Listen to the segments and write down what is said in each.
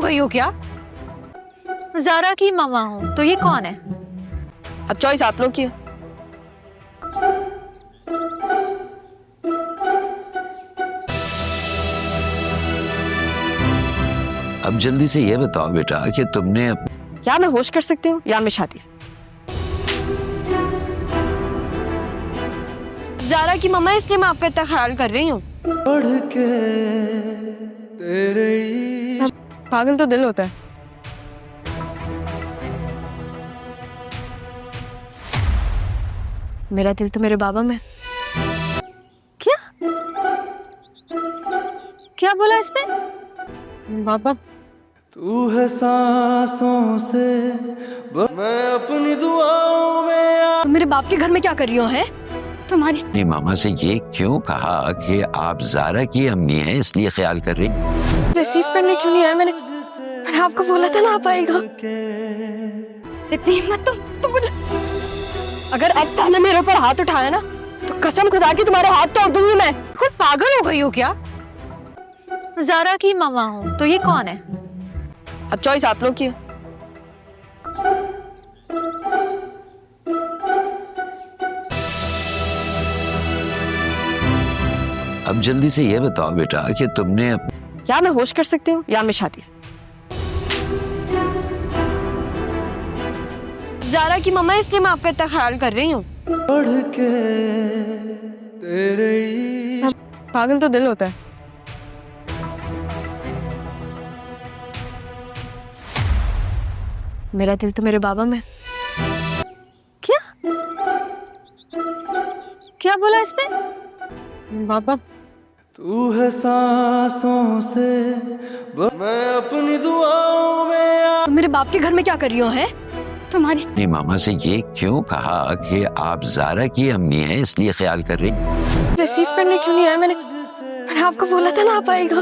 गई हो क्या? ज़ारा की मम्मा हूँ, तो ये कौन है? अब चॉइस आप लोग की है। अब जल्दी से ये बताओ बेटा कि तुमने क्या मैं होश कर सकती हूँ या मैं शादी? ज़ारा की मम्मा है, इसलिए मैं आपका इतना ख्याल कर रही हूँ। पागल तो दिल होता है। मेरा दिल तो मेरे बाबा में। क्या? क्या बोला इसने? बाबा तू है सांसों से मैं अपनी दुआओं में। तुम मेरे बाप के घर में क्या कर रही हो? है तुम्हारी अपनी मामा से ये क्यों कहा कि आप ज़ारा की अम्मी हैं इसलिए ख्याल कर रही? रिसीव करने क्यों नहीं आया? मैंने आपको बोला था ना आप आएगा। इतनी हिम्मत तुम मुझे। अगर अब तुमने मेरे ऊपर हाथ उठाया ना तो कसम खुदा की तुम्हारे हाथ तोड़ दूंगी मैं। खुद पागल हो गई हो क्या? ज़ारा की मम्मा हूँ, तो ये कौन है? अब चॉइस आप लोग की है। अब जल्दी से ये बताओ बेटा कि तुमने क्या मैं होश कर सकती हूँ या मैं शादी? ज़ारा की मम्मा है, इसलिए मैं आपका इतना ख्याल कर रही हूँ। पागल तो दिल होता है। मेरा दिल तो मेरे बाबा में। क्या? क्या बोला इसने? बाबा तू है सांसों से मैं अपनी दुआओं में। तुम मेरे बाप के घर में क्या कर रही हो? है तुम्हारी अपनी मामा से ये क्यों कहा कि आप ज़ारा की अम्मी हैं इसलिए ख्याल कर रही? रिसीव करने क्यों नहीं आया? मैंने आपको बोला था ना आप आएगा।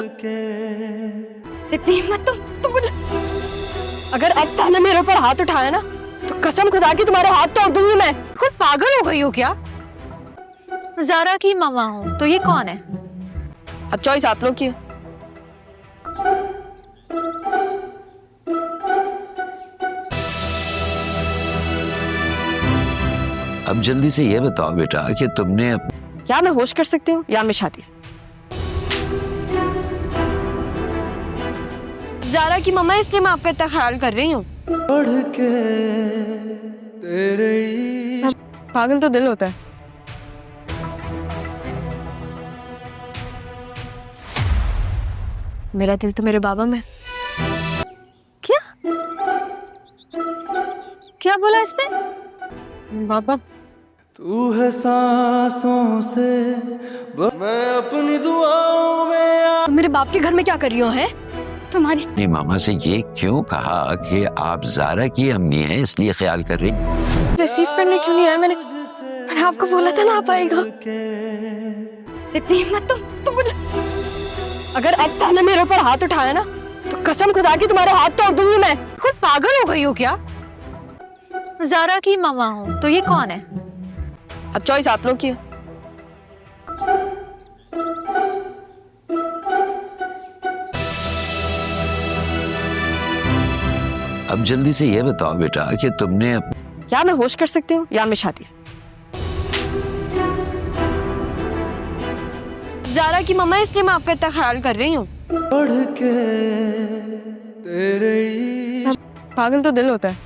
इतनी हिम्मत तुम मुझे। अगर अब तुमने मेरे ऊपर हाथ उठाया ना तो कसम खुदा की तुम्हारे हाथ तोड़ दूंगी मैं। खुद पागल हो गई हो क्या? ज़ारा की मम्मा हूँ, तो ये कौन है? अब चॉइस आप लोग की है। अब जल्दी से ये बताओ बेटा कि तुमने क्या मैं होश कर सकती हूँ या मैं शादी? ज़ारा की मम्मा है, इसलिए मैं आपका इतना ख्याल कर रही हूँ। पागल तो दिल होता है। मेरा दिल तो मेरे बाबा में। क्या? क्या बोला इसने? बाबा तू है सांसों से मैं अपनी दुआओं में। तुम मेरे बाप के घर में क्या कर रही हो? है तुम्हारी अपनी मामा से ये क्यों कहा कि आप ज़ारा की अम्मी हैं इसलिए ख्याल कर रही? रिसीव करने क्यों नहीं आया? मैंने आपको बोला था ना आप आएगा। इतनी हिम्मत तुम मुझे। अगर अब तुमने मेरे ऊपर हाथ उठाया ना तो कसम खुदा की तुम्हारे हाथ तोड़ दूंगी मैं। खुद पागल हो गई हो क्या? ज़ारा की मम्मा हूँ, तो ये कौन है? अब चॉइस आप लोग की है। अब जल्दी से ये बताओ बेटा कि तुमने क्या मैं होश कर सकती हूँ या मैं शादी? ज़ारा की मम्मा है, इसलिए मैं आपका इतना ख्याल कर रही हूँ। पागल तो दिल होता है।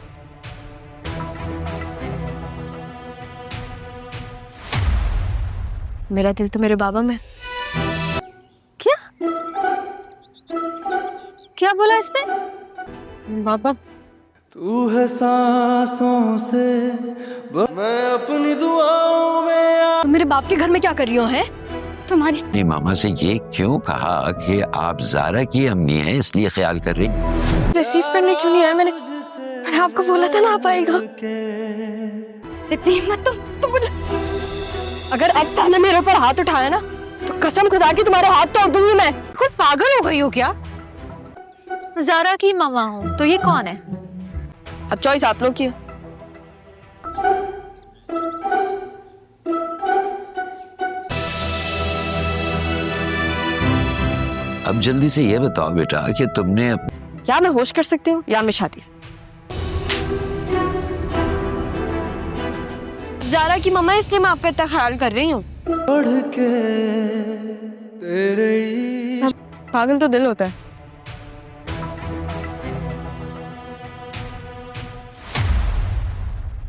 मेरा दिल तो मेरे बाबा में। क्या? क्या बोला इसने? बाबा तू है सांसों से मैं अपनी दुआओं में। तुम मेरे बाप के घर में क्या कर रही हो? है तुम्हारी अपनी मामा से ये क्यों कहा कि आप ज़ारा की अम्मी हैं इसलिए ख्याल कर रही? रिसीव करने क्यों नहीं आया? मैंने आपको बोला था ना आप आएगा। इतनी हिम्मत तुम मुझे। अगर अब तुमने मेरे ऊपर हाथ उठाया ना तो कसम खुदा की तुम्हारे हाथ तोड़ दूंगी मैं। खुद पागल हो गई हो क्या? ज़ारा की मम्मा हूँ, तो ये कौन है? अब चॉइस आप लोग की है। अब जल्दी से ये बताओ बेटा कि तुमने या मैं होश कर सकती हूँ या मैं शादी। ज़ारा की मम्मा, इसलिए मैं आपका इतना ख्याल कर रही हूँ। बढ़ के तेरे ही पागल तो दिल होता है।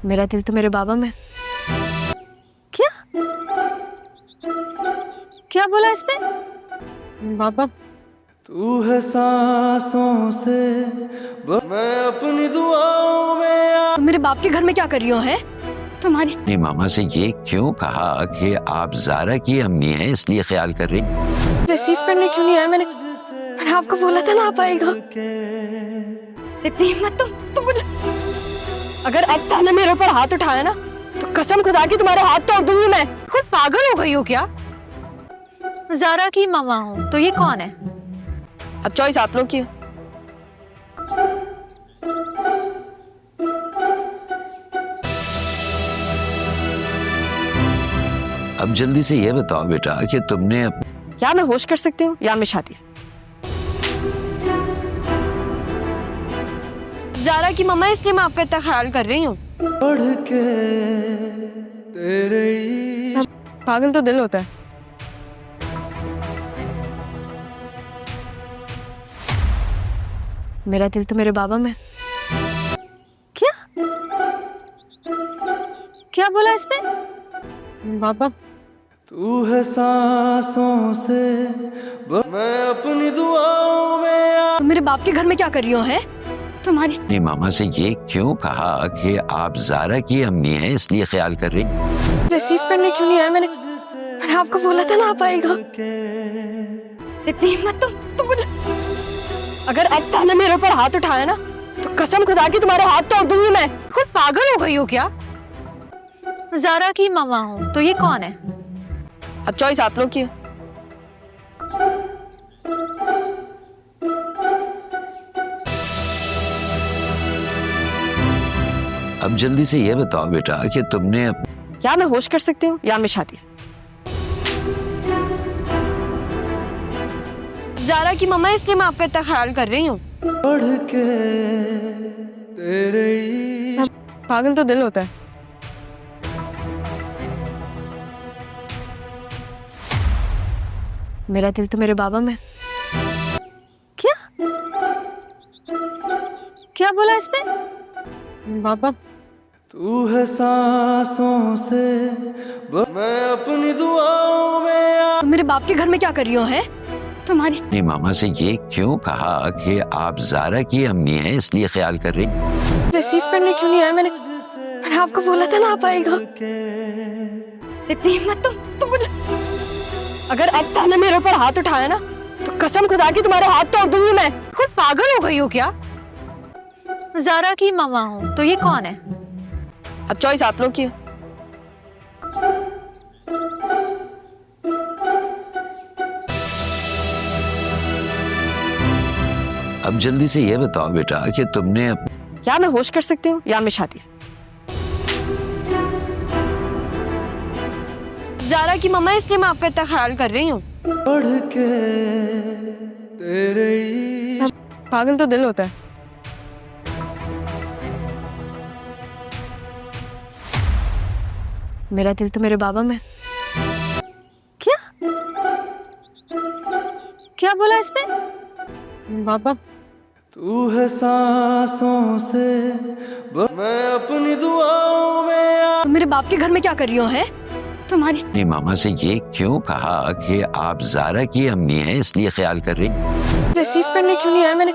मेरा दिल तो मेरे बाबा में। क्या क्या बोला इसने? बाबा। तू है सांसों से मैं अपनी दुआओं में तुम मेरे बाप के घर में क्या कर रही हो? है तुम्हारी अपनी मामा से ये क्यों कहा कि आप ज़ारा की अम्मी हैं इसलिए ख्याल कर रही? रिसीव करने क्यों नहीं आया? मैंने आपको बोला था ना आप आएगा। इतनी हिम्मत तुम मुझे, अगर अब तक ने मेरे ऊपर हाथ उठाया ना तो कसम खुदा की तुम्हारे हाथ तोड़ दूंगी मैं। खुद पागल हो गई हो क्या? ज़ारा की मामा हूँ तो ये कौन है? अब चॉइस आप लोग की है। अब जल्दी से ये बताओ बेटा कि तुमने या मैं होश कर सकती हूँ या मैं शादी। ज़ारा की मम्मा, इसलिए मैं आपका इतना ख्याल कर रही हूँ। बढ़ के तेरे ही पागल तो दिल होता है। मेरा दिल तो मेरे बाबा में। क्या क्या बोला इसने? बाबा। तू है सांसों से मैं अपनी दुआओं में तुम मेरे बाप के घर में क्या कर रही हो? है तुम्हारी अपनी मामा से ये क्यों कहा कि आप ज़ारा की अम्मी हैं इसलिए ख्याल कर रही? रिसीव करने क्यों नहीं आया? मैंने आपको बोला था ना आप आएगा। इतनी हिम्मत तुम मुझे, अगर अब तक ने मेरे ऊपर हाथ उठाया ना तो कसम खुदा की तुम्हारे हाथ तोड़ दूंगी मैं। खुद पागल हो गई हो क्या? ज़ारा की मामा हूँ तो ये कौन है? अब चॉइस आप लोग की है। अब जल्दी से ये बताओ बेटा कि तुमने या मैं होश कर सकती हूँ या मैं शादी। ज़ारा की मम्मा, इसलिए मैं आपका इतना ख्याल कर रही हूँ। बढ़ के तेरे ही पागल तो दिल होता है। मेरा दिल तो मेरे बाबा में। क्या क्या बोला इसने? बाबा। तू है सांसों से मैं अपनी दुआओं में तुम मेरे बाप के घर में क्या कर रही हो? है तुम्हारी अपनी मामा से ये क्यों कहा कि आप ज़ारा की अम्मी हैं इसलिए ख्याल कर रही? रिसीव करने क्यों नहीं आया? मैंने आपको बोला था ना आप आएगा। इतनी हिम्मत तुम मुझे, अगर अब तक ने मेरे ऊपर हाथ उठाया ना तो कसम खुदा की तुम्हारे हाथ तोड़ दूंगी मैं। खुद पागल हो गई हो क्या? ज़ारा की मामा हूँ तो ये कौन है? अब चॉइस आप लोग की है। अब जल्दी से ये बताओ बेटा कि तुमने या मैं होश कर सकती हूँ या मैं शादी। ज़ारा की मम्मा, इसलिए मैं आपका इतना ख्याल कर रही हूँ। बढ़ के तेरे ही पागल तो दिल होता है। मेरा दिल तो मेरे बाबा में। क्या मैं होश कर सकती हूँ या मैं शादी। ज़ारा की मम्मा, इसलिए मैं आपका इतना ख्याल कर रही हूँ। बढ़ के तेरे ही अब जल्दी से ये बताओ बेटा कि तुमने पागल तो दिल होता है। अपनी मामा से ये क्यों कहा कि आप ज़ारा की अम्मी हैं इसलिए ख्याल कर रही? पागल तो दिल होता है। मेरा दिल तो मेरे बाबा में। क्या क्या बोला इसने? बाबा। तू है सांसों से मैं अपनी दुआओं में तुम मेरे बाप के घर में क्या कर रही हो? है तुम्हारी अपनी मामा से ये क्यों कहा कि आप ज़ारा की अम्मी हैं इसलिए ख्याल कर रही? रिसीव करने क्यों नहीं आया? मैंने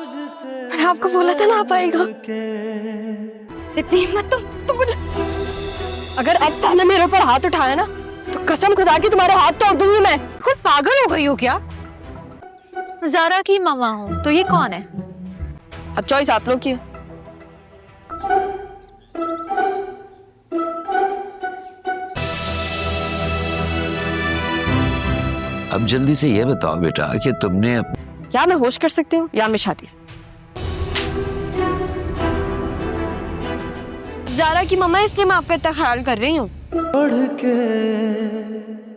आपको बोला था ना आप आएगा। इतनी हिम्मत तुम मुझे, अगर अब तक ने मेरे ऊपर हाथ उठाया ना तो कसम खुदा की तुम्हारे हाथ तोड़ दूंगी मैं। खुद पागल हो गई हो क्या? ज़ारा की मामा हूँ तो ये कौन है? अब चॉइस आप लोग की है। अब जल्दी से ये बताओ बेटा कि तुमने या मैं होश कर सकती हूँ या मैं शादी। ज़ारा की मम्मा, इसलिए मैं आपका इतना ख्याल कर रही हूँ। बढ़ के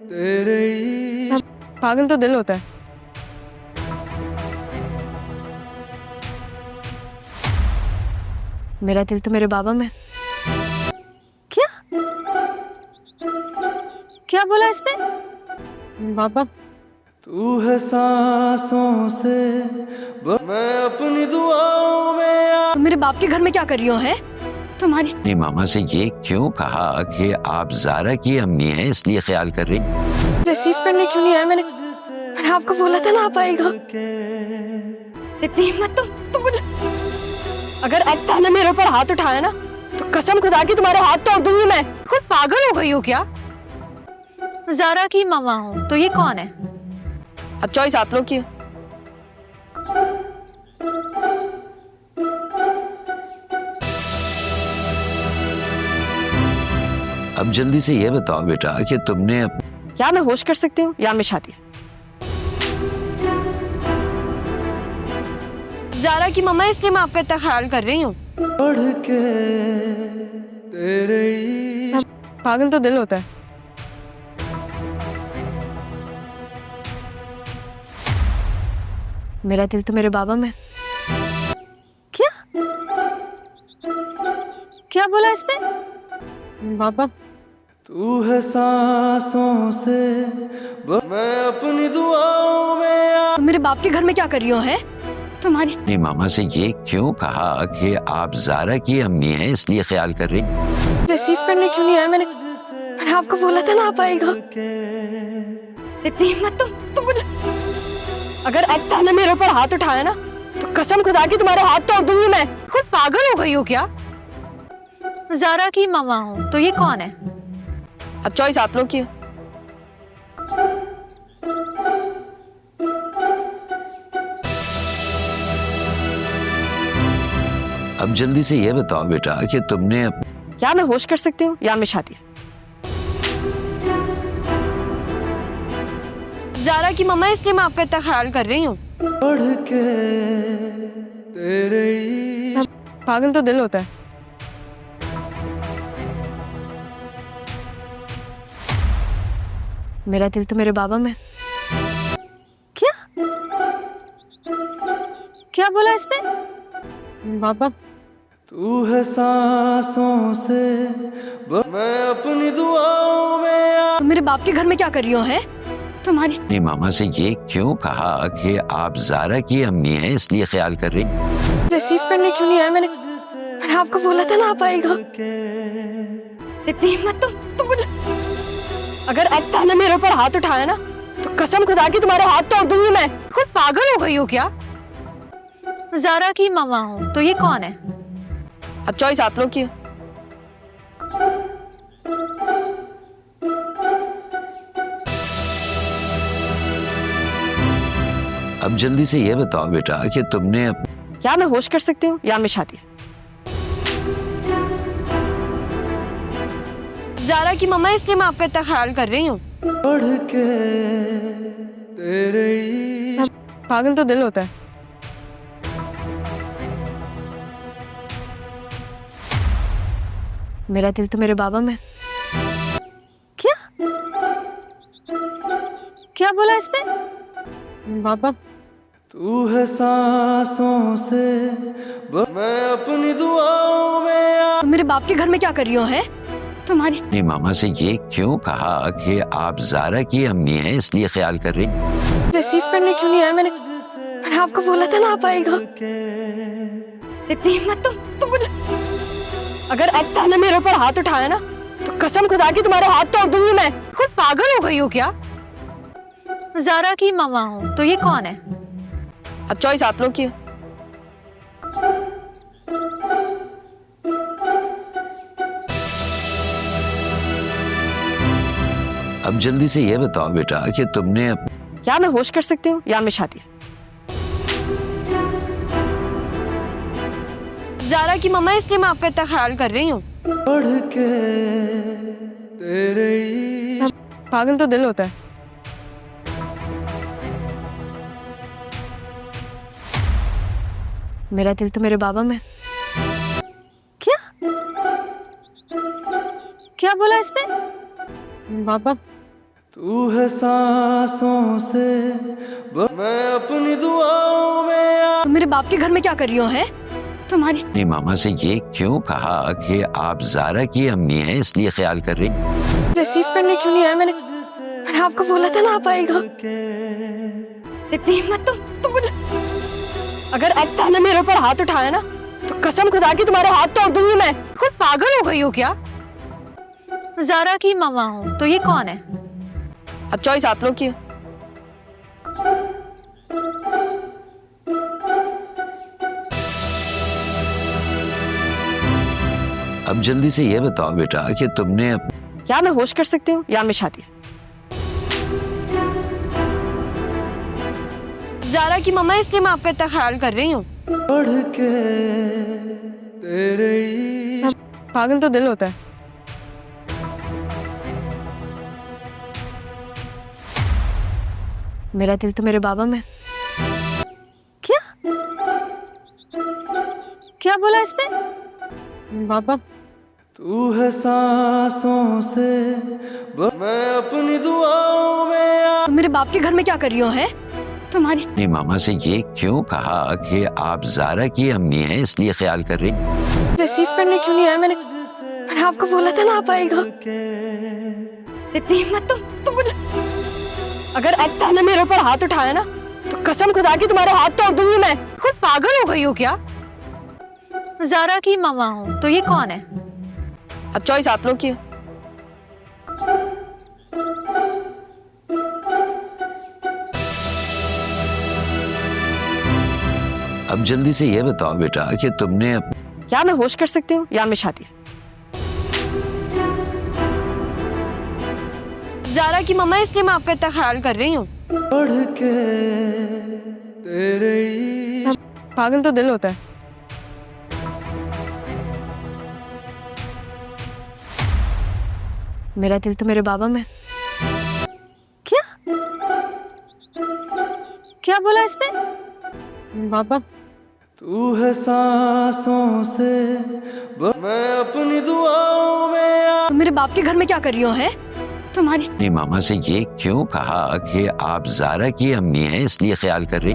तेरे ही पागल तो दिल होता है। मेरा दिल तो मेरे बाबा में। क्या क्या बोला इसने? बाबा? तू है सांसों से मैं अपनी दुआओं में तुम मेरे बाप के घर में क्या कर रही हो? है तुम्हारी अपनी मामा से ये क्यों कहा कि आप जारा की अम्मी हैं इसलिए ख्याल कर रही? रिसीव करने क्यों नहीं आया? मैंने आपको बोला था ना आप आएगा। इतनी हिम्मत तुम मुझे, अगर अब तक ने मेरे ऊपर हाथ उठाया ना तो कसम खुदा की तुम्हारे हाथ तोड़ दूंगी मैं। खुद पागल हो गई हो क्या? जारा की मामा हूँ तो ये कौन है? अब चॉइस आप लोग की है। अब जल्दी से ये बताओ बेटा कि तुमने या मैं होश कर सकती हूँ या मैं शादी। जारा की मम्मा है इसलिए मैं आपका इतना ख्याल कर रही हूँ। बढ़ के तेरे पागल तो दिल होता है। मेरा दिल तो मेरे बाबा में। क्या क्या बोला इसने? बाबा? तू है सांसों से मैं अपनी दुआओं में तुम मेरे बाप के घर में क्या कर रही हो? है तुम्हारी अपनी मामा से ये क्यों कहा कि आप जारा की अम्मी हैं इसलिए ख्याल कर रही? रिसीव करने क्यों नहीं आया? मैंने आपको बोला था ना आप आएगा। इतनी हिम्मत तुम मुझे, अगर अब तक ने मेरे ऊपर हाथ उठाया ना तो कसम खुदा की तुम्हारे हाथ तोड़ दूंगी मैं। खुद पागल हो गई हो क्या? जारा की मामा हूँ तो ये कौन है? अब चॉइस आप लोग की है। अब जल्दी से ये बताओ बेटा कि तुमने या मैं होश कर सकती हूँ या मैं शादी। जारा की मम्मा है इसलिए मैं आपका इतना ख्याल कर रही हूँ। बढ़ के तेरे पागल तो दिल होता है। मेरा दिल तो मेरे बाबा में। क्या क्या बोला इसने? बाबा? तू है सांसों से मैं अपनी दुआओं में तुम मेरे बाप के घर में क्या कर रही हो? है तुम्हारी अपनी मामा से ये क्यों कहा कि आप जारा की अम्मी हैं इसलिए ख्याल कर रही? रिसीव करने क्यों नहीं आया? मैंने आपको बोला था ना आप आएगा। इतनी हिम्मत तुम मुझे, अगर अब तक ने मेरे ऊपर हाथ उठाया ना तो कसम खुदा की तुम्हारे हाथ तोड़ दूंगी मैं। खुद पागल हो गई हो क्या? जारा की मामा हूँ तो ये कौन है? अब चॉइस आप लोग की है। अब जल्दी से ये बताओ बेटा कि तुमने या मैं होश कर सकती हूँ या मैं शादी। जारा की मम्मा है इसलिए मैं आपका इतना ख्याल कर रही हूँ। बढ़ के तेरे पागल तो दिल होता है। मेरा दिल तो मेरे बाबा में। क्या क्या बोला इसने? बाबा? तू है सांसों से मैं अपनी दुआओं में तुम मेरे बाप के घर में क्या कर रही हो? है तुम्हारी अपनी मामा से ये क्यों कहा कि आप जारा की अम्मी हैं इसलिए ख्याल कर रही? रिसीव करने क्यों नहीं आया? मैंने आपको बोला था ना आप आएगा। इतनी हिम्मत तुम मुझे, अगर अब तक ने मेरे ऊपर हाथ उठाया ना तो कसम खुदा की तुम्हारे हाथ तोड़ दूंगी मैं। खुद पागल हो गई हो क्या? जारा की मामा हूँ तो ये कौन है? अब चॉइस आप लोग की है। अब जल्दी से ये बताओ बेटा कि तुमने या मैं होश कर सकती हूँ या मैं शादी। जारा की मम्मा है इसलिए मैं आपका इतना ख्याल कर रही हूँ। बढ़ के तेरे पागल तो दिल होता है। मेरा दिल तो मेरे बाबा में। क्या क्या बोला इसने? बाबा? तू है सांसों से मैं अपनी दुआओं में तुम मेरे बाप के घर में क्या कर रही हो? है तुम्हारी अपनी मामा से ये क्यों कहा कि आप जारा की अम्मी हैं इसलिए ख्याल कर रही? रिसीव करने क्यों नहीं आया? मैंने आपको बोला था ना आप आएगा। इतनी हिम्मत तुम मुझे, अगर अब तक ने मेरे ऊपर हाथ उठाया ना तो कसम खुदा की तुम्हारे हाथ तोड़ दूंगी मैं। खुद पागल हो गई हो क्या? जारा की मामा हूँ तो ये कौन है? अब चॉइस आप लोग की है। अब जल्दी से ये बताओ बेटा कि तुमने या मैं होश कर सकती हूँ या मैं शादी। जारा की मम्मा है इसलिए मैं आपका इतना ख्याल कर रही हूँ। बढ़ के तेरे ही पागल तो दिल होता है। मेरा दिल तो मेरे बाबा में। क्या बोला इसने? बाबा तू है सांसों से मैं अपनी दुआओं में तुम मेरे बाप के घर में क्या कर रही हो? है तुम्हारी अपनी मामा से ये क्यों कहा कि आप जारा की अम्मी हैं इसलिए ख्याल कर रही? रिसीव करने क्यों नहीं आया? मैंने आपको बोला था ना आप आएगा। इतनी हिम्मत तुम मुझे, अगर अब तक ने मेरे ऊपर हाथ उठाया ना तो कसम खुदा की तुम्हारे हाथ तोड़ दूंगी मैं। खुद पागल हो गई हो क्या? जारा की मामा हूँ तो ये कौन है? अब चॉइस आप लोग की है। अब जल्दी से ये बताओ बेटा कि तुमने या मैं होश कर सकती हूँ या मैं शादी। जारा की मम्मा है इसलिए मैं आपका इतना ख्याल कर रही हूँ। बढ़ के तेरे ही पागल तो दिल होता है। मेरा दिल तो मेरे बाबा में। क्या बोला इसने? बाबा तू है सांसों से मैं अपनी दुआओं में तुम मेरे बाप के घर में क्या कर रही हो? है तुम्हारी अपनी मामा से ये क्यों कहा कि आप जारा की अम्मी हैं इसलिए ख्याल कर रही?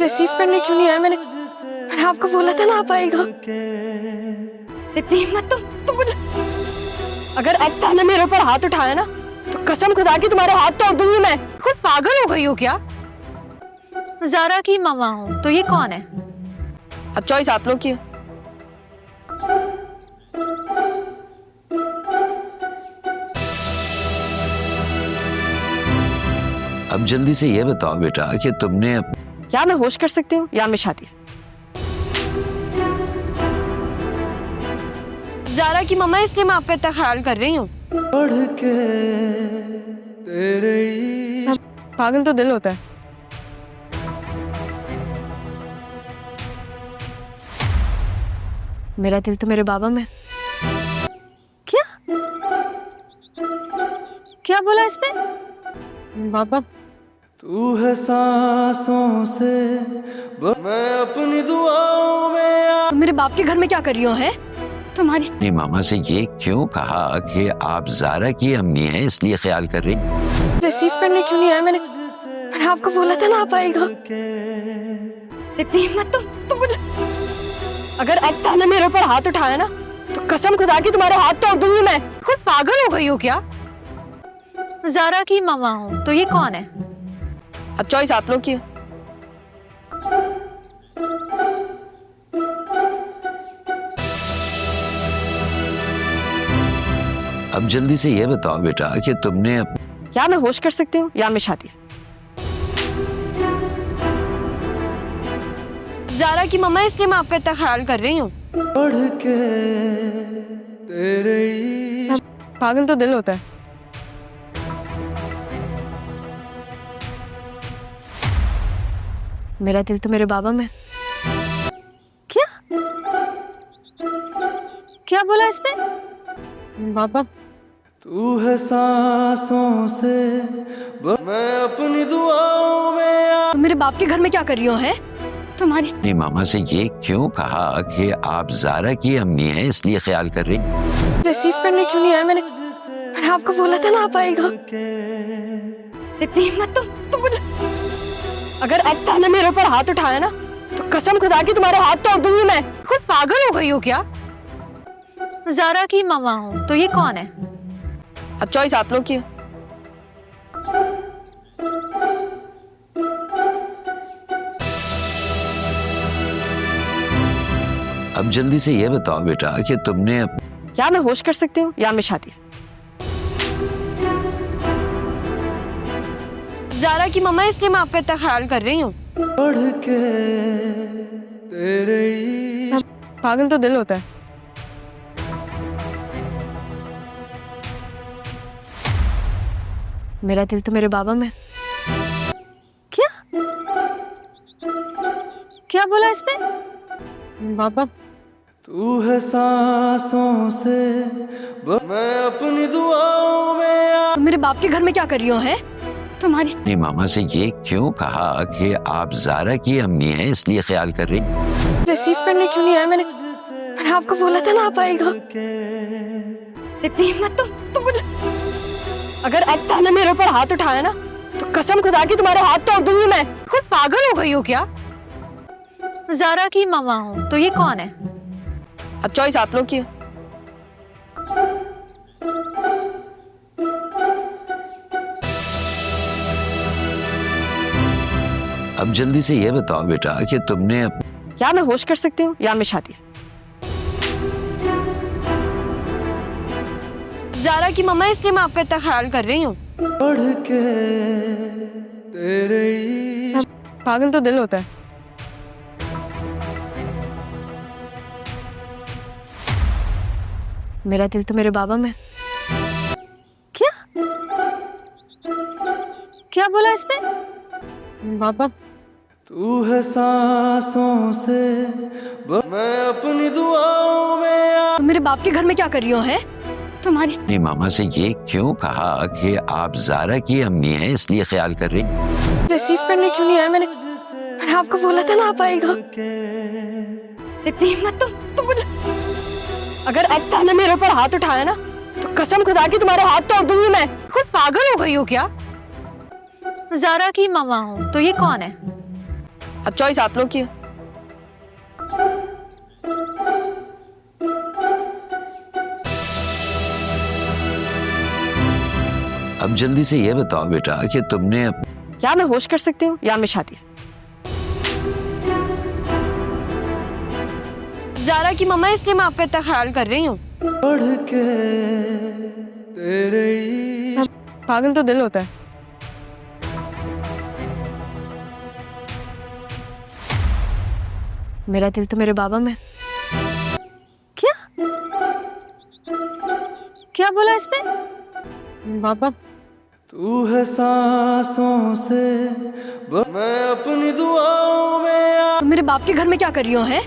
रिसीव करने क्यों नहीं आया? मैंने आपको बोला था ना आप आएगा। इतनी हिम्मत तुम मुझे, अगर अब तक ने मेरे ऊपर हाथ उठाया ना तो कसम खुदा की तुम्हारे हाथ तोड़ दूंगी मैं। खुद पागल हो गई हो क्या? जारा की मामा हूँ तो ये कौन है? अब चॉइस आप लोग की है। अब जल्दी से ये बताओ बेटा कि तुमने या मैं होश कर सकती हूँ या मैं शादी। जारा की मम्मा है इसलिए मैं आपका इतना ख्याल कर रही हूँ। बढ़ के तेरे ही पागल तो दिल होता है। मेरा दिल तो मेरे बाबा में। क्या बोला इसने? बाबा तू है सांसों से मैं अपनी दुआओं में तुम मेरे बाप के घर में क्या कर रही हो? है तुम्हारी अपनी मामा से ये क्यों कहा कि आप जारा की अम्मी हैं इसलिए ख्याल कर रही? रिसीव करने क्यों नहीं आया? मैंने आपको बोला था ना आप आएगा। इतनी हिम्मत तुम मुझे, अगर अब तक ने मेरे ऊपर हाथ उठाया ना तो कसम खुदा की तुम्हारे हाथ तोड़ दूंगी मैं। खुद पागल हो गई हो क्या? जारा की मामा हूँ तो ये कौन है? अब चॉइस आप लोग की है। अब जल्दी से ये बताओ बेटा कि तुमने या मैं होश कर सकती हूँ या मैं शादी। जारा की मम्मा है इसलिए मैं आपका इतना ख्याल कर रही हूँ। बढ़ के तेरे ही पागल तो दिल होता है। मेरा दिल तो मेरे बाबा में। क्या बोला इसने? बाबा तू है सांसों से मैं अपनी दुआओं में तुम मेरे बाप के घर में क्या कर रही हो? है तुम्हारी अपनी मामा से ये क्यों कहा कि आप जारा की अम्मी हैं इसलिए ख्याल कर रही? रिसीव करने क्यों नहीं आया? मैंने आपको बोला था ना आप आएगा। इतनी हिम्मत तुम मुझे, अगर अब तक ने मेरे ऊपर हाथ उठाया ना तो कसम खुदा की तुम्हारे हाथ तोड़ दूंगी मैं। खुद पागल हो गई हो क्या? जारा की मम्मा हूँ तो ये कौन है? अब चॉइस आप लोग की है। अब जल्दी से ये बताओ बेटा कि तुमने या मैं होश कर सकती हूँ या मैं शादी। जारा की मम्मा है, इसलिए मैं आपका इतना ख्याल कर रही हूँ। बढ़ के तेरे पागल तो दिल होता है। मेरा दिल तो मेरे बाबा में। क्या क्या बोला इसने? बाबा तू है सांसों से मैं अपनी दुआओं में तुम मेरे बाप के घर में क्या कर रही हो? है तुम्हारी अपनी मामा से ये क्यों कहा कि आप जारा की अम्मी हैं इसलिए ख्याल कर रही? रिसीव करने क्यों नहीं आया? मैंने आपको बोला था ना आप आएगा। इतनी हिम्मत तुम मुझे, अगर अब ने मेरे ऊपर हाथ उठाया ना तो कसम खुदा की तुम्हारे हाथ तोड़ दूंगी मैं। खुद पागल हो गई हो क्या? जारा की मम्मा हूँ तो ये कौन है? अब चॉइस आप लोग की है। अब जल्दी से ये बताओ बेटा कि तुमने या मैं होश कर सकती हूँ या मैं शादी। जारा की मम्मा है, इसलिए मैं आपका इतना ख्याल कर रही हूँ। बढ़ के तेरे पागल तो दिल होता है। मेरा दिल तो मेरे बाबा में। क्या क्या बोला इसने? बाबा तू है सांसों से मैं अपनी दुआओं में तुम मेरे बाप के घर में क्या कर रही हो? है तुम्हारी अपनी मामा से ये क्यों कहा कि आप जारा की अम्मी हैं इसलिए ख्याल कर रही? रिसीव करने क्यों नहीं आया? मैंने आपको बोला था ना आप आएगा। इतनी हिम्मत तुम मुझे, अगर अब ने मेरे ऊपर हाथ उठाया ना तो कसम खुदा की तुम्हारे हाथ तोड़ दूंगी मैं। खुद पागल हो गई हो क्या? जारा की मम्मा हूँ तो ये कौन है? अब चॉइस आप लोग की है। अब जल्दी से ये बताओ बेटा कि तुमने या मैं होश कर सकती हूँ या मैं शादी। जारा की मम्मा है, इसलिए मैं आपका इतना ख्याल कर रही हूँ। बढ़ के तेरे पागल तो दिल होता है। मेरा दिल तो मेरे बाबा में। क्या क्या बोला इसने? बाबा तू है सांसों से मैं अपनी दुआओं में तुम मेरे बाप के घर में क्या कर रही हो? है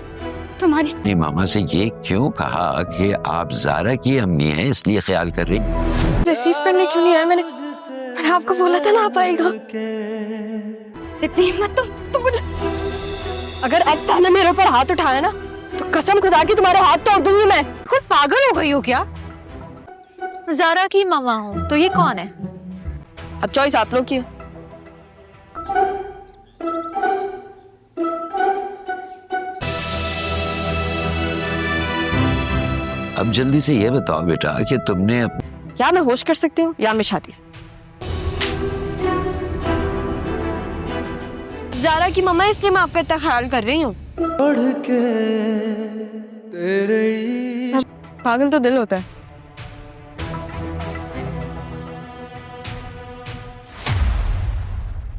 तुम्हारी अपनी मामा से ये क्यों कहा कि आप जारा की अम्मी हैं इसलिए ख्याल कर रही? रिसीव करने क्यों नहीं आया? मैंने आपको बोला था ना आप आएगा। इतनी हिम्मत तुम मुझे, अगर अब ने मेरे ऊपर हाथ उठाया ना तो कसम खुदा की तुम्हारे हाथ तोड़ दूंगी मैं। खुद पागल हो गई हो क्या? जारा की मम्मा हूँ तो ये कौन है? अब चॉइस आप लोग की है। अब जल्दी से ये बताओ बेटा कि तुमने या मैं होश कर सकती हूँ या मैं शादी। जारा की मम्मा है, इसलिए मैं आपका इतना ख्याल कर रही हूँ। बढ़ के तेरे पागल तो दिल होता है।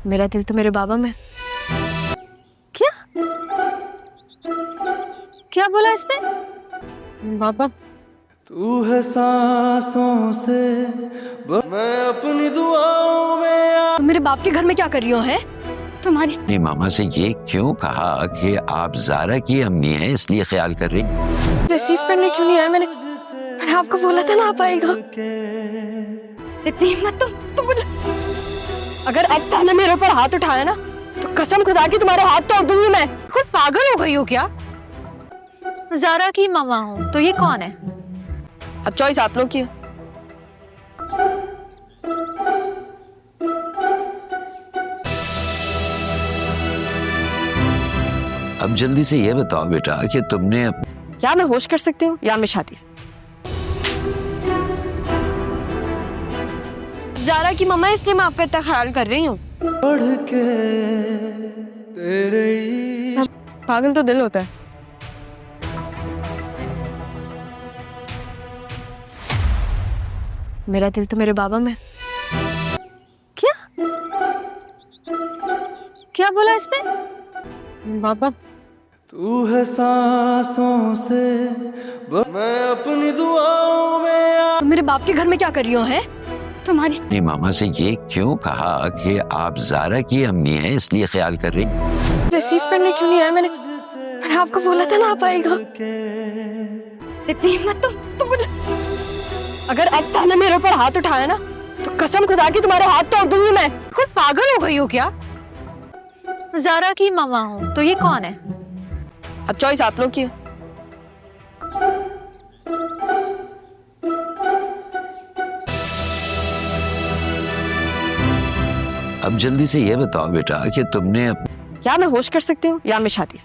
मेरा दिल तो मेरे बाबा में। क्या क्या बोला इसने? बाबा तू है सांसों से मैं अपनी दुआओं में तुम मेरे बाप के घर में क्या कर रही हो? है तुम्हारी अपनी मामा से ये क्यों कहा कि आप जारा की अम्मी हैं इसलिए ख्याल कर रही? रिसीव करने क्यों नहीं आया? मैंने आपको बोला था ना आप आएगा। इतनी हिम्मत तुम मुझे, अगर अब ने मेरे ऊपर हाथ उठाया ना तो कसम खुदा की तुम्हारे हाथ तोड़ दूंगी मैं। खुद पागल हो गई हो क्या? जारा की मम्मा हूँ तो ये कौन है? अब चॉइस आप लोग की है। अब जल्दी से ये बताओ बेटा कि तुमने या मैं होश कर सकती हूँ या मैं शादी। ज़ारा की मम्मा है, इसलिए मैं आपका इतना ख्याल कर रही हूँ। बढ़ के तेरे ही पागल तो दिल होता है। मेरा दिल तो मेरे बाबा में। क्या क्या बोला इसने? बाबा तू है सांसों से मैं अपनी दुआओं में तुम मेरे बाप के घर में क्या कर रही हो? है तुम्हारी अपनी मामा से ये क्यों कहा कि आप ज़ारा की अम्मी हैं इसलिए ख्याल कर रही? रिसीव करने क्यों नहीं आया? मैंने आपको बोला था ना आप आएगा। इतनी हिम्मत तुम मुझे, अगर अब तूने मेरे ऊपर हाथ उठाया ना तो कसम खुदा की तुम्हारे हाथ तोड़ दूंगी मैं। खुद पागल हो गई हो क्या? ज़ारा की मामा हूँ तो ये कौन है? अब चॉइस आप लोग की है। अब जल्दी से ये बताओ बेटा कि तुमने या मैं होश कर सकती हूँ या मैं शादी।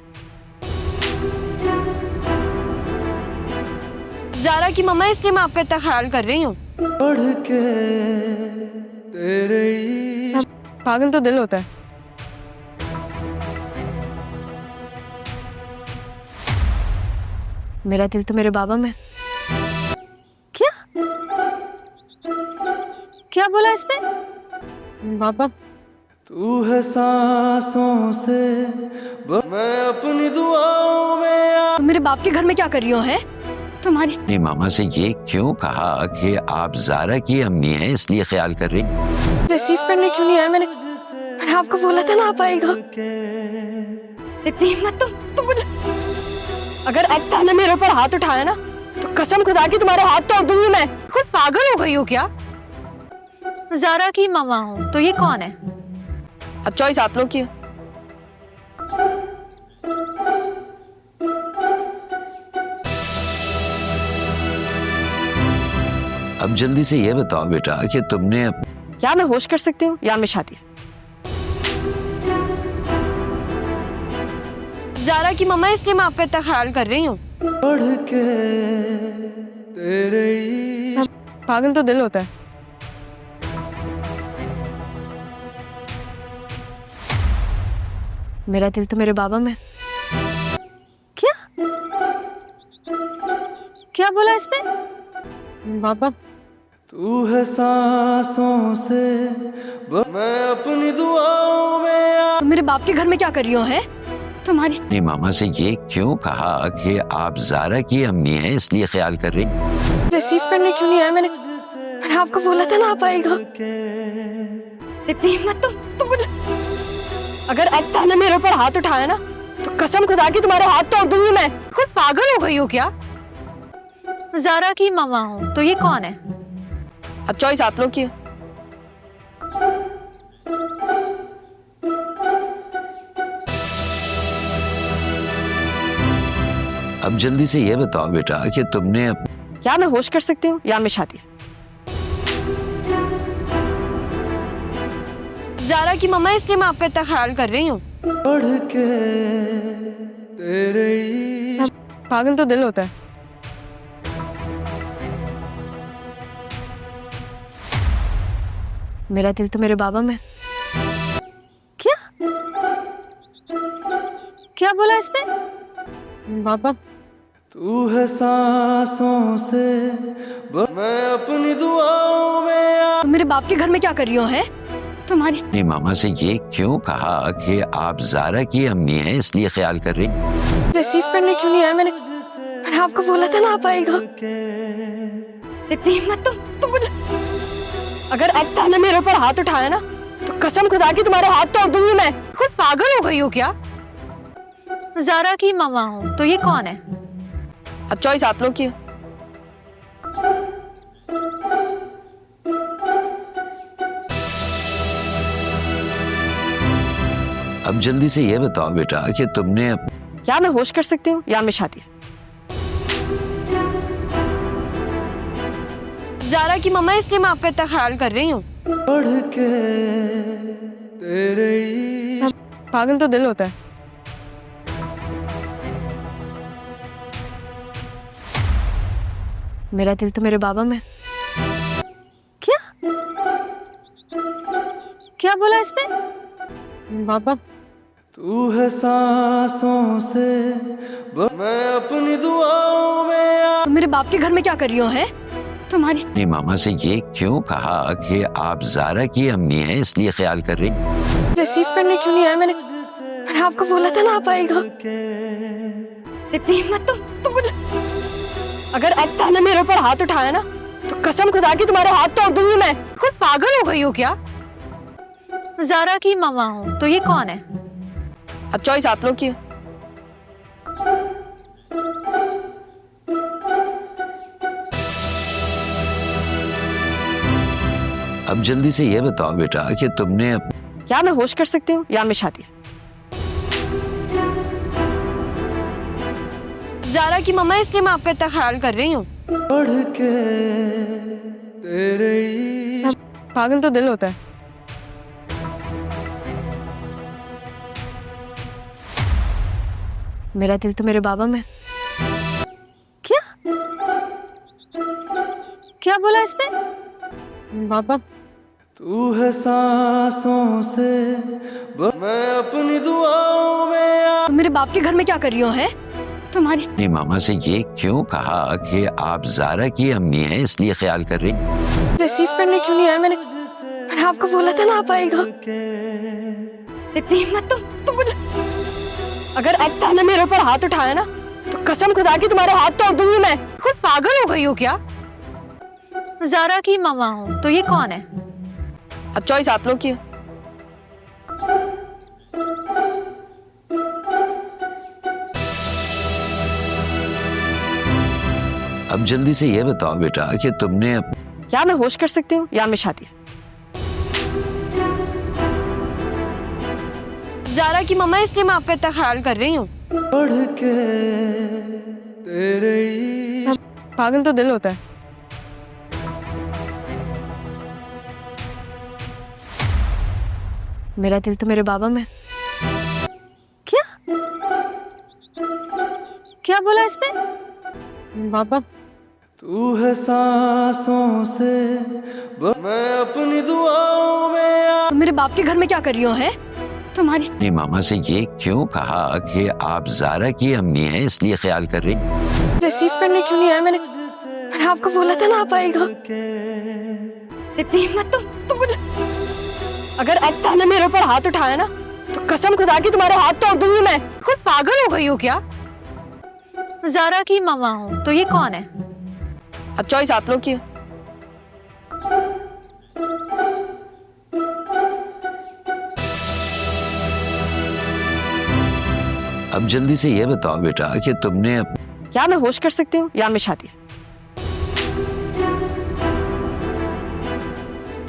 ज़ारा की मम्मा है, इसलिए मैं आपका इतना ख्याल कर रही हूँ। बढ़ के तेरे ही पागल तो दिल होता है। मेरा दिल तो मेरे बाबा में। क्या क्या बोला इसने? बाबा तू है सांसों से मैं अपनी दुआओं में तुम मेरे बाप के घर में क्या कर रही हो? है तुम्हारी अपनी मामा से ये क्यों कहा कि आप ज़ारा की अम्मी हैं इसलिए ख्याल कर रही? रिसीव करने क्यों नहीं आया? मैंने आपको बोला था ना आप आएगा। इतनी हिम्मत तुम मुझे, अगर अब तूने मेरे ऊपर हाथ उठाया ना तो कसम खुदा की तुम्हारे हाथ तोड़ दूंगी मैं। खुद पागल हो गई हो क्या? ज़ारा की मामा हूँ तो ये कौन है? अब चॉइस आप लोग की है। अब जल्दी से ये बताओ बेटा कि तुमने या मैं होश कर सकती हूँ या मैं शादी। ज़ारा की मम्मा है, इसलिए मैं आपका इतना ख्याल कर रही हूँ। बढ़ के तेरे ही पागल तो दिल होता है। मेरा दिल तो मेरे बाबा में। क्या क्या बोला इसने? बाबा तू है सांसों से मैं अपनी दुआओं में तुम मेरे बाप के घर में क्या कर रही हो? है तुम्हारी अपनी मामा से ये क्यों कहा कि आप ज़ारा की अम्मी हैं इसलिए ख्याल कर रही? रिसीव करने क्यों नहीं आया? मैंने आपको बोला था ना आप आएगा। इतनी हिम्मत तुम मुझे, अगर अब तूने मेरे ऊपर हाथ उठाया ना तो कसम खुदा की तुम्हारे हाथ तोड़ दूंगी मैं। खुद पागल हो गई हो क्या? ज़ारा की मामा हूँ तो ये कौन है? अब चॉइस आप लोग की है। अब जल्दी से ये बताओ बेटा कि तुमने या मैं होश कर सकती हूँ या मैं शादी। ज़ारा की मम्मा है, इसलिए मैं आपका इतना ख्याल कर रही हूँ। बढ़ के तेरे ही पागल तो दिल होता है। मेरा दिल तो मेरे बाबा में। क्या क्या बोला इसने? बाबा तू है सांसों से मैं अपनी दुआओं में तुम मेरे बाप के घर में क्या कर रही हो? है तुम्हारी अपनी मामा से ये क्यों कहा कि आप ज़ारा की अम्मी हैं इसलिए ख्याल कर रही? रिसीव करने क्यों नहीं आया? मैंने आपको बोला था ना आप आएगा। इतनी हिम्मत तुम मुझे, अगर अब तूने मेरे ऊपर हाथ उठाया ना तो कसम खुदा की तुम्हारे हाथ तोड़ दूंगी मैं। खुद पागल हो गई हो क्या? ज़ारा की मामा हूँ तो ये कौन है? अब चॉइस आप लोग की है। अब जल्दी से ये बताओ बेटा कि तुमने या मैं होश कर सकती हूँ या मैं शादी। ज़ारा की मम्मा है, इसलिए मैं आपका इतना ख्याल कर रही हूँ। बढ़ के तेरे ही पागल तो दिल होता है। मेरा दिल तो मेरे बाबा में। क्या क्या बोला इसने? बाबा? तू है सांसों से मैं अपनी दुआओं में तुम मेरे बाप के घर में क्या कर रही हो? है तुम्हारी अपनी मामा से ये क्यों कहा कि आप जारा की अम्मी हैं इसलिए ख्याल कर रही? रिसीव करने क्यों नहीं आया? मैंने आपको बोला था ना आप आएगा। इतनी हिम्मत तुम मुझे, अगर अक्ता ने मेरे ऊपर हाथ उठाया ना तो कसम खुदा की तुम्हारे हाथ तोड़ दूंगी मैं। खुद पागल हो गई हो क्या? जारा की मामा हूँ तो ये कौन है? अब चॉइस आप लोग की है। अब जल्दी से ये बताओ बेटा कि तुमने या मैं होश कर सकती हूँ या मैं शादी। जारा की मम्मा इसलिए मैं आपका इतना ख्याल कर रही हूँ। बढ़ के तेरे पागल तो दिल होता है। मेरा दिल तो मेरे बाबा में। क्या क्या बोला इसने? बाबा? तू है सांसों से मैं अपनी दुआओं में तुम मेरे बाप के घर में क्या कर रही हो? है तुम्हारी अपनी मामा से ये क्यों कहा कि आप जारा की अम्मी हैं इसलिए ख्याल कर रही? रिसीव करने क्यों नहीं आया? मैंने आपको बोला था ना आप आएगा। इतनी हिम्मत तुम मुझे, अगर अक्ता ने मेरे ऊपर हाथ उठाया ना तो कसम खुदा की तुम्हारे हाथ तोड़ दूंगी मैं। खुद पागल हो गई हो क्या? जारा की मामा हूँ तो ये कौन है? अब चॉइस आप लोग की है। अब जल्दी से ये बताओ बेटा कि तुमने या मैं होश कर सकती हूँ या मैं शादी। जारा की मम्मा इसलिए मैं आपका इतना ख्याल कर रही हूँ। बढ़ के तेरे पागल तो दिल होता है। मेरा दिल तो मेरे बाबा में। क्या क्या बोला इसने? बाबा? तू है सांसों से मैं अपनी दुआओं में तुम मेरे बाप के घर में क्या कर रही हो? है तुम्हारी अपनी मामा से ये क्यों कहा कि आप जारा की अम्मी हैं इसलिए ख्याल कर रही? रिसीव करने क्यों नहीं आया? मैंने आपको बोला था ना आप आएगा। इतनी हिम्मत तुम मुझे, अगर अक्ता ने मेरे ऊपर हाथ उठाया ना तो कसम खुदा की तुम्हारे हाथ तोड़ दूंगी मैं। खुद पागल हो गई हो क्या? जारा की मामा हूँ तो ये कौन है? अब चॉइस आप लोग की है। अब जल्दी से ये बताओ बेटा कि तुमने या मैं होश कर सकती हूँ या मैं शादी।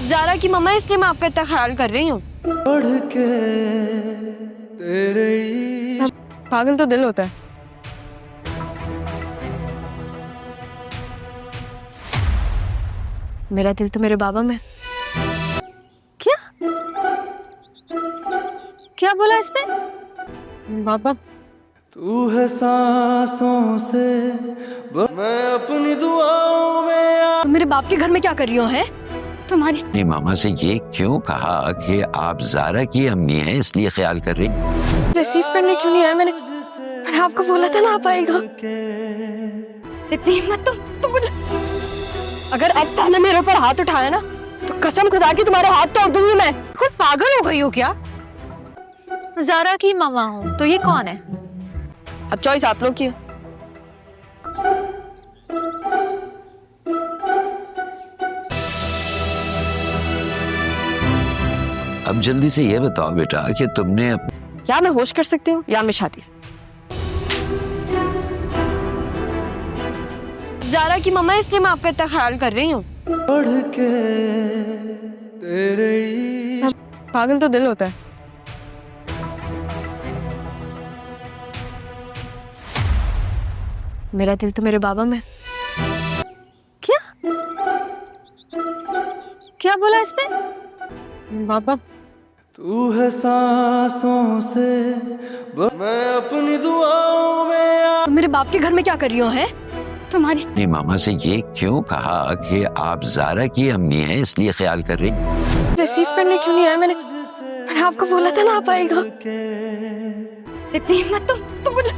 जारा की मम्मा इसलिए मैं आपका इतना ख्याल कर रही हूँ। बढ़ के तेरे पागल तो दिल होता है। मेरा दिल तो मेरे बाबा में। क्या क्या बोला इसने? बाबा? तू है सांसों से मैं अपनी दुआओं में तुम मेरे बाप के घर में क्या कर रही हो? है तुम्हारी अपनी मामा से ये क्यों कहा कि आप जारा की अम्मी हैं इसलिए ख्याल कर रही? रिसीव करने क्यों नहीं आया? मैंने आपको बोला था ना आप आएगा। इतनी हिम्मत तुम मुझे, अगर अक्ता ने मेरे ऊपर हाथ उठाया ना तो कसम खुदा की तुम्हारे हाथ तोड़ दूंगी मैं। खुद पागल हो गई हो क्या? जारा की मामा हूँ तो ये कौन है? अब चॉइस आप लोग की है। अब जल्दी से ये बताओ बेटा कि तुमने या मैं होश कर सकती हूँ या मैं शादी। जारा की मम्मा इसलिए मैं आपका इतना ख्याल कर रही हूँ। बढ़ के तेरे पागल तो दिल होता है। मेरा दिल तो मेरे बाबा में। क्या क्या बोला इसने? बाबा? तू है सांसों से मैं अपनी दुआओं में तुम मेरे बाप के घर में क्या कर रही हो? है तुम्हारी अपनी मामा से ये क्यों कहा कि आप जारा की अम्मी हैं इसलिए ख्याल कर रही हैं? रिसीव करने क्यों नहीं आया? मैंने आपको बोला था ना आप आएगा। इतनी हिम्मत तुम मुझे,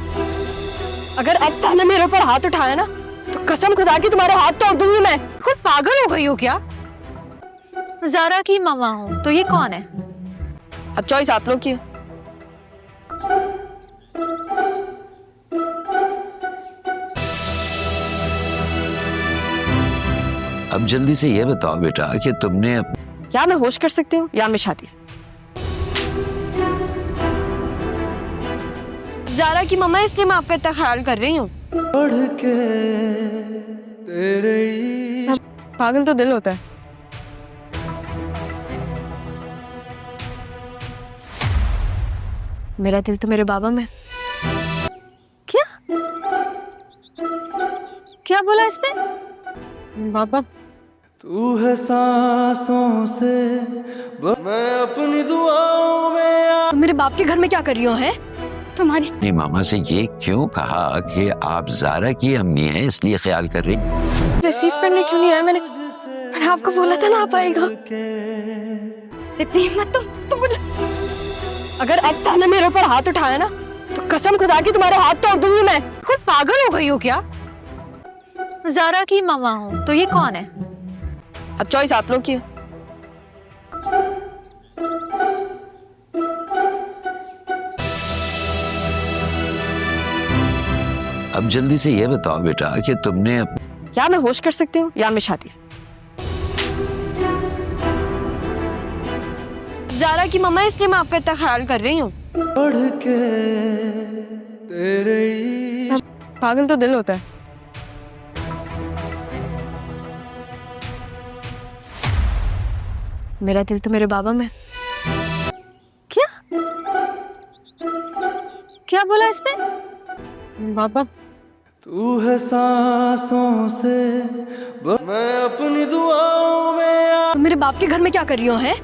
अगर अब तूने मेरे ऊपर हाथ उठाया ना तो कसम खुदा की तुम्हारे हाथ तोड़ दूंगी मैं। खुद पागल हो गई हो क्या? जारा की मामा हूँ तो ये कौन है? अब चॉइस आप लोग की है। अब जल्दी से ये बताओ बेटा कि तुमने या मैं होश कर सकती हूँ या मैं शादी। जारा की मम्मा इसलिए मैं आपका इतना ख्याल कर रही हूँ। बढ़ के तेरे ही पागल तो दिल होता है। मेरा दिल तो मेरे बाबा में। क्या क्या बोला इसने? बाबा तू है सांसों से मैं अपनी दुआओं में तुम मेरे बाप के घर में क्या कर रही हो? है तुम्हारी अपनी मामा से ये क्यों कहा कि आप जारा की अम्मी हैं इसलिए ख्याल कर रही हैं? रिसीव करने क्यों नहीं आया? मैंने आपको बोला था ना आप आएगा। इतनी हिम्मत तुम मुझे, अगर अब तूने मेरे ऊपर हाथ उठाया ना तो कसम खुदा की तुम्हारे हाथ तोड़ दूंगी मैं। खुद पागल हो गई हो क्या? जारा की मामा हूँ तो ये कौन है? अब चॉइस आप लोग की है। अब जल्दी से ये बताओ बेटा कि तुमने या मैं होश कर सकती हूँ या मैं शादी। जारा की मम्मा इसलिए मैं आपका इतना ख्याल कर रही हूँ। बढ़ के तेरे ही पागल तो दिल होता है। मेरा दिल तो मेरे बाबा में। क्या क्या बोला इसने? बाबा तू है सांसों से मैं अपनी दुआओं में तुम मेरे बाप के घर में क्या कर रही हो? है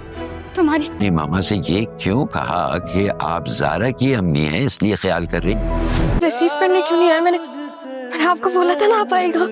तुम्हारी अपनी मामा से ये क्यों कहा कि आप जारा की अम्मी हैं इसलिए ख्याल कर रही हैं? रिसीव करने क्यों नहीं आया? मैंने आपको बोला था ना आप आएगा।